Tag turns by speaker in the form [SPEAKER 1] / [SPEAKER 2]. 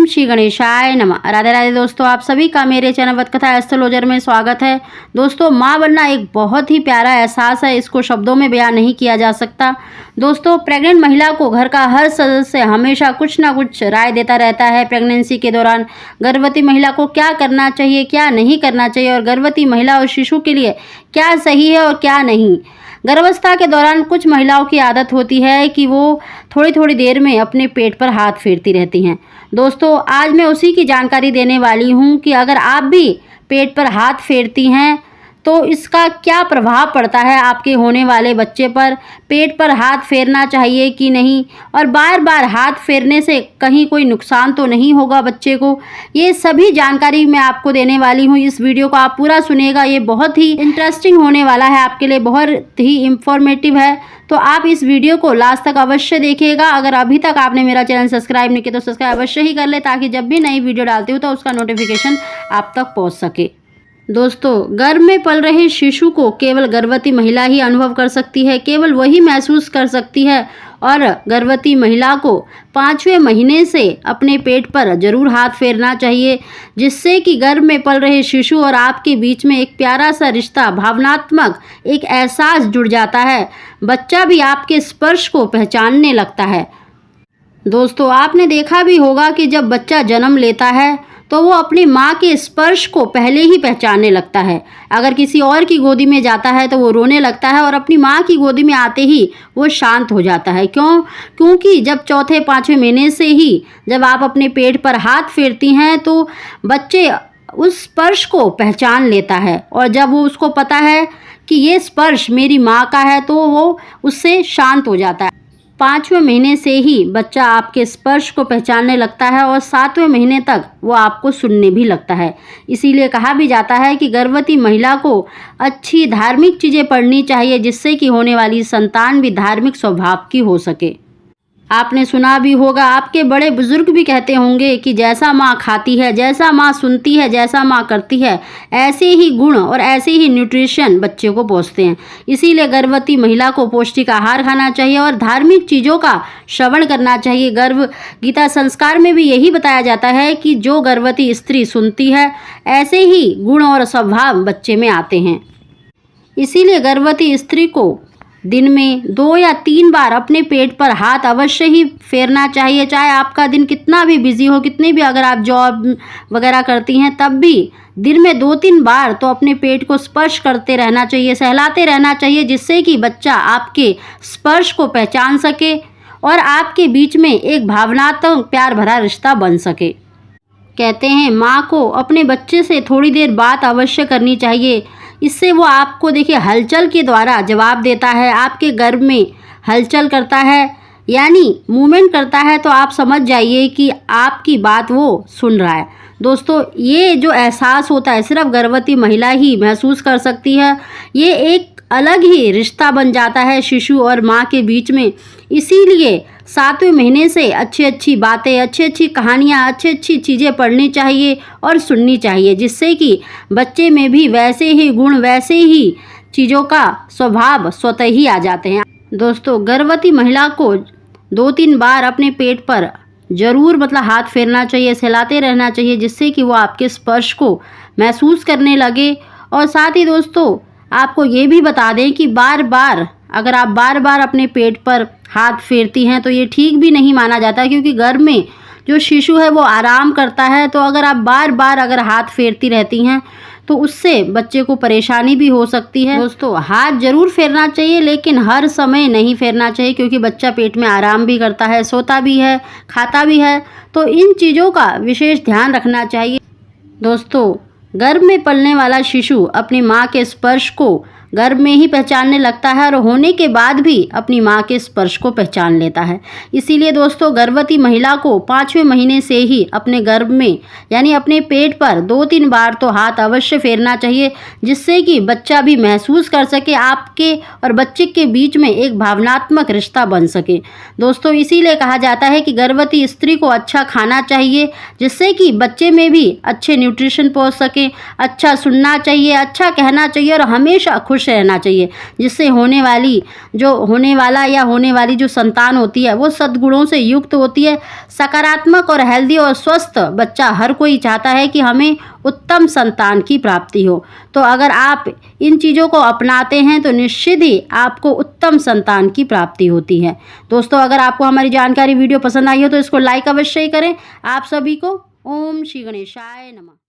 [SPEAKER 1] श्री गणेशाय नमः। राधे राधे दोस्तों, आप सभी का मेरे चैनल वतकथा एस्ट्रोलॉजर में स्वागत है। दोस्तों, माँ बनना एक बहुत ही प्यारा एहसास है, इसको शब्दों में बयान नहीं किया जा सकता। दोस्तों, प्रेग्नेंट महिला को घर का हर सदस्य हमेशा कुछ ना कुछ राय देता रहता है। प्रेगनेंसी के दौरान गर्भवती महिला को क्या करना चाहिए, क्या नहीं करना चाहिए, और गर्भवती महिला और शिशु के लिए क्या सही है और क्या नहीं। गर्भावस्था के दौरान कुछ महिलाओं की आदत होती है कि वो थोड़ी थोड़ी देर में अपने पेट पर हाथ फेरती रहती हैं। दोस्तों, आज मैं उसी की जानकारी देने वाली हूँ कि अगर आप भी पेट पर हाथ फेरती हैं तो इसका क्या प्रभाव पड़ता है आपके होने वाले बच्चे पर। पेट पर हाथ फेरना चाहिए कि नहीं, और बार बार हाथ फेरने से कहीं कोई नुकसान तो नहीं होगा बच्चे को। ये सभी जानकारी मैं आपको देने वाली हूँ। इस वीडियो को आप पूरा सुनिएगा, ये बहुत ही इंटरेस्टिंग होने वाला है, आपके लिए बहुत ही इंफॉर्मेटिव है। तो आप इस वीडियो को लास्ट तक अवश्य देखिएगा। अगर अभी तक आपने मेरा चैनल सब्सक्राइब नहीं किया तो सब्सक्राइब अवश्य ही कर ले, ताकि जब भी नई वीडियो डालती हूँ तो उसका नोटिफिकेशन आप तक पहुँच सके। दोस्तों, गर्भ में पल रहे शिशु को केवल गर्भवती महिला ही अनुभव कर सकती है, केवल वही महसूस कर सकती है। और गर्भवती महिला को 5वें महीने से अपने पेट पर जरूर हाथ फेरना चाहिए, जिससे कि गर्भ में पल रहे शिशु और आपके बीच में एक प्यारा सा रिश्ता, भावनात्मक एक एहसास जुड़ जाता है। बच्चा भी आपके स्पर्श को पहचानने लगता है। दोस्तों, आपने देखा भी होगा कि जब बच्चा जन्म लेता है तो वो अपनी माँ के स्पर्श को पहले ही पहचानने लगता है। अगर किसी और की गोदी में जाता है तो वो रोने लगता है, और अपनी माँ की गोदी में आते ही वो शांत हो जाता है। क्योंकि जब 4-5वें महीने से ही जब आप अपने पेट पर हाथ फेरती हैं तो बच्चे उस स्पर्श को पहचान लेता है, और जब वो उसको पता है कि ये स्पर्श मेरी माँ का है तो वो उससे शांत हो जाता है। 5वें महीने से ही बच्चा आपके स्पर्श को पहचानने लगता है, और 7वें महीने तक वो आपको सुनने भी लगता है। इसीलिए कहा भी जाता है कि गर्भवती महिला को अच्छी धार्मिक चीज़ें पढ़नी चाहिए, जिससे कि होने वाली संतान भी धार्मिक स्वभाव की हो सके। आपने सुना भी होगा, आपके बड़े बुजुर्ग भी कहते होंगे कि जैसा माँ खाती है, जैसा माँ सुनती है, जैसा माँ करती है, ऐसे ही गुण और ऐसे ही न्यूट्रिशन बच्चे को पहुँचते हैं। इसीलिए गर्भवती महिला को पौष्टिक आहार खाना चाहिए और धार्मिक चीज़ों का श्रवण करना चाहिए। गर्भ गीता संस्कार में भी यही बताया जाता है कि जो गर्भवती स्त्री सुनती है, ऐसे ही गुण और स्वभाव बच्चे में आते हैं। इसीलिए गर्भवती स्त्री को दिन में 2 या 3 बार अपने पेट पर हाथ अवश्य ही फेरना चाहिए। चाहे आपका दिन कितना भी बिजी हो, कितनी भी अगर आप जॉब वगैरह करती हैं, तब भी दिन में 2-3 बार तो अपने पेट को स्पर्श करते रहना चाहिए, सहलाते रहना चाहिए, जिससे कि बच्चा आपके स्पर्श को पहचान सके और आपके बीच में एक भावनात्मक प्यार भरा रिश्ता बन सके। कहते हैं, माँ को अपने बच्चे से थोड़ी देर बात अवश्य करनी चाहिए। इससे वो आपको देखिए हलचल के द्वारा जवाब देता है, आपके गर्भ में हलचल करता है, यानी मूवमेंट करता है, तो आप समझ जाइए कि आपकी बात वो सुन रहा है। दोस्तों, ये जो एहसास होता है सिर्फ गर्भवती महिला ही महसूस कर सकती है। ये एक अलग ही रिश्ता बन जाता है शिशु और माँ के बीच में। इसीलिए 7वें महीने से अच्छी अच्छी बातें, अच्छी अच्छी कहानियाँ, अच्छी अच्छी चीज़ें पढ़नी चाहिए और सुननी चाहिए, जिससे कि बच्चे में भी वैसे ही गुण, वैसे ही चीज़ों का स्वभाव स्वतः ही आ जाते हैं। दोस्तों, गर्भवती महिला को 2-3 बार अपने पेट पर ज़रूर हाथ फेरना चाहिए, सहलाते रहना चाहिए, जिससे कि वो आपके स्पर्श को महसूस करने लगे। और साथ ही दोस्तों, आपको ये भी बता दें कि अगर आप बार बार अपने पेट पर हाथ फेरती हैं तो ये ठीक भी नहीं माना जाता, क्योंकि गर्भ में जो शिशु है वो आराम करता है। तो अगर आप बार बार अगर हाथ फेरती रहती हैं तो उससे बच्चे को परेशानी भी हो सकती है। दोस्तों, हाथ जरूर फेरना चाहिए, लेकिन हर समय नहीं फेरना चाहिए, क्योंकि बच्चा पेट में आराम भी करता है, सोता भी है, खाता भी है, तो इन चीज़ों का विशेष ध्यान रखना चाहिए। दोस्तों, गर्भ में पलने वाला शिशु अपनी माँ के स्पर्श को गर्भ में ही पहचानने लगता है, और होने के बाद भी अपनी माँ के स्पर्श को पहचान लेता है। इसीलिए दोस्तों, गर्भवती महिला को 5वें महीने से ही अपने गर्भ में यानी अपने पेट पर 2-3 बार तो हाथ अवश्य फेरना चाहिए, जिससे कि बच्चा भी महसूस कर सके, आपके और बच्चे के बीच में एक भावनात्मक रिश्ता बन सके। दोस्तों, इसीलिए कहा जाता है कि गर्भवती स्त्री को अच्छा खाना चाहिए, जिससे कि बच्चे में भी अच्छे न्यूट्रिशन पहुँच सके। अच्छा सुनना चाहिए, अच्छा कहना चाहिए, और हमेशा खुश खुश रहना चाहिए, जिससे होने वाली जो संतान होती है वो सद्गुणों से युक्त होती है। सकारात्मक और हेल्दी और स्वस्थ बच्चा हर कोई चाहता है कि हमें उत्तम संतान की प्राप्ति हो। तो अगर आप इन चीज़ों को अपनाते हैं तो निश्चित ही आपको उत्तम संतान की प्राप्ति होती है। दोस्तों, अगर आपको हमारी जानकारी वीडियो पसंद आई हो तो इसको लाइक अवश्य ही करें। आप सभी को ओम श्री गणेशाय नमः।